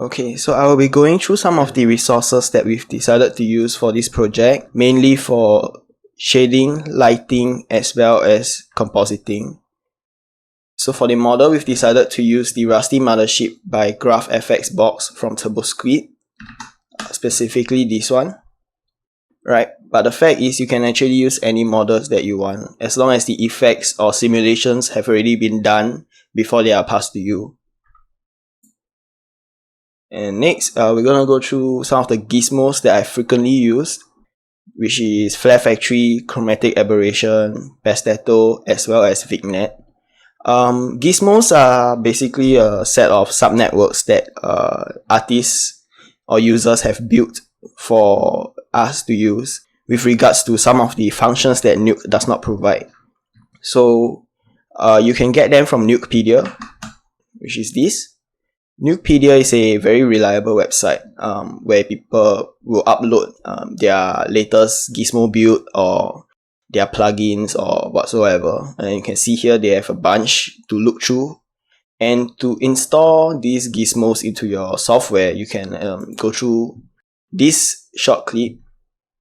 Okay, so I will be going through some of the resources that we've decided to use for this project, mainly for shading, lighting, as well as compositing. So for the model, we've decided to use the Rusty Mothership by GraphFX box from TurboSquid, specifically this one. Right, but the fact is you can actually use any models that you want, as long as the effects or simulations have already been done before they are passed to you. And next, we're gonna go through some of the gizmos that I frequently use, which is Flare Factory, Chromatic Aberration, Pastetto, as well as Vignette. Gizmos are basically a set of subnetworks that artists or users have built for us to use with regards to some of the functions that Nuke does not provide. So you can get them from Nukepedia, which is this. Nukepedia is a very reliable website where people will upload their latest gizmo build or their plugins or whatsoever, and you can see here they have a bunch to look through. And to install these gizmos into your software, you can go through this short clip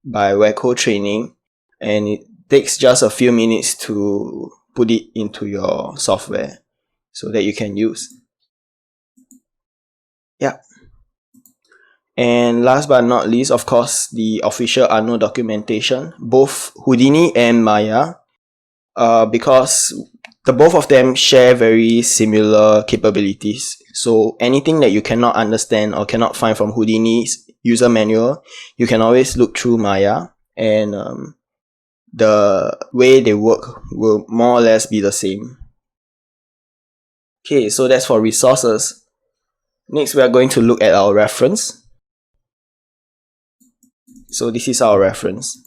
by Wacko Training, and it takes just a few minutes to put it into your software so that you can use. Yeah. And last but not least, of course, the official Arno documentation, both Houdini and Maya, because the both of them share very similar capabilities. So anything that you cannot understand or cannot find from Houdini's user manual, you can always look through Maya, and the way they work will more or less be the same. Okay, so that's for resources. Next, we are going to look at our reference. So this is our reference.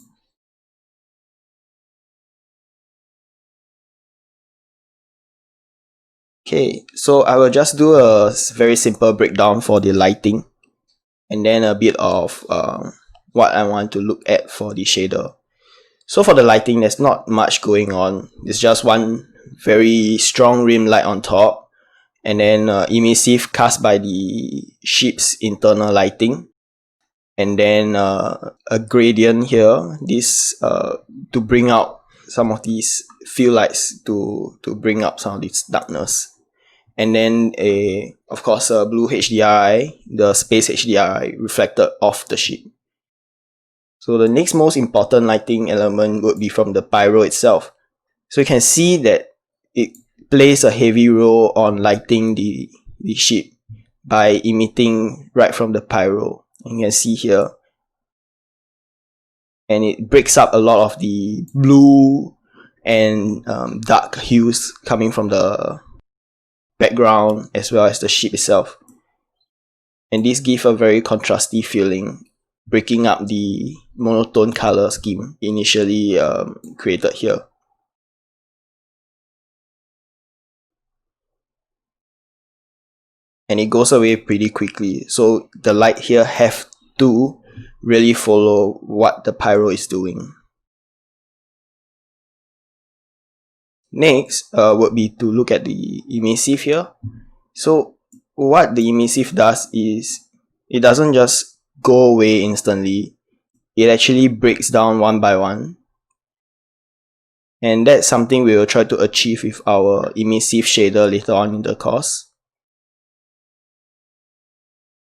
Okay, so I will just do a very simple breakdown for the lighting, and then a bit of what I want to look at for the shader. So for the lighting, there's not much going on. It's just one very strong rim light on top, and then emissive cast by the ship's internal lighting, and then a gradient here, this to bring out some of these fill lights to bring up some of this darkness, and then of course a blue HDRI, the space HDRI reflected off the ship. So the next most important lighting element would be from the pyro itself. So you can see that it plays a heavy role on lighting the ship by emitting right from the pyro. You can see here, and it breaks up a lot of the blue and dark hues coming from the background as well as the ship itself, and this gives a very contrasty feeling, breaking up the monotone color scheme initially created here. And it goes away pretty quickly, so the light here have to really follow what the pyro is doing. Next would be to look at the emissive here. So what the emissive does is it doesn't just go away instantly, it actually breaks down one by one, and that's something we will try to achieve with our emissive shader later on in the course.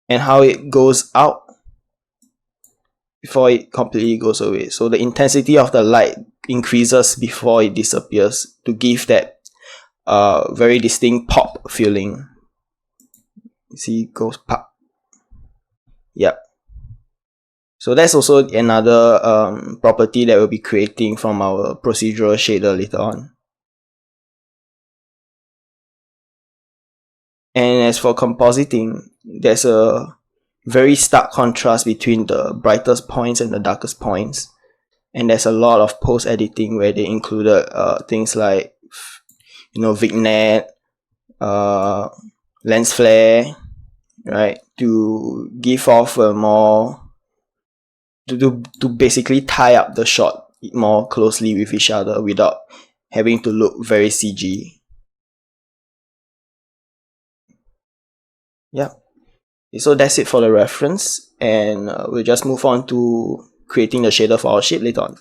And how it goes out before it completely goes away. So the intensity of the light increases before it disappears to give that very distinct pop feeling. You see, it goes pop. Yep. So that's also another property that we'll be creating from our procedural shader later on. And as for compositing, there's a very stark contrast between the brightest points and the darkest points, and there's a lot of post editing where they included things like vignette, lens flare, right, to give off a more to basically tie up the shot more closely with each other without having to look very CG. Yeah. Okay, so that's it for the reference, and we'll just move on to creating the shader for our shape later on.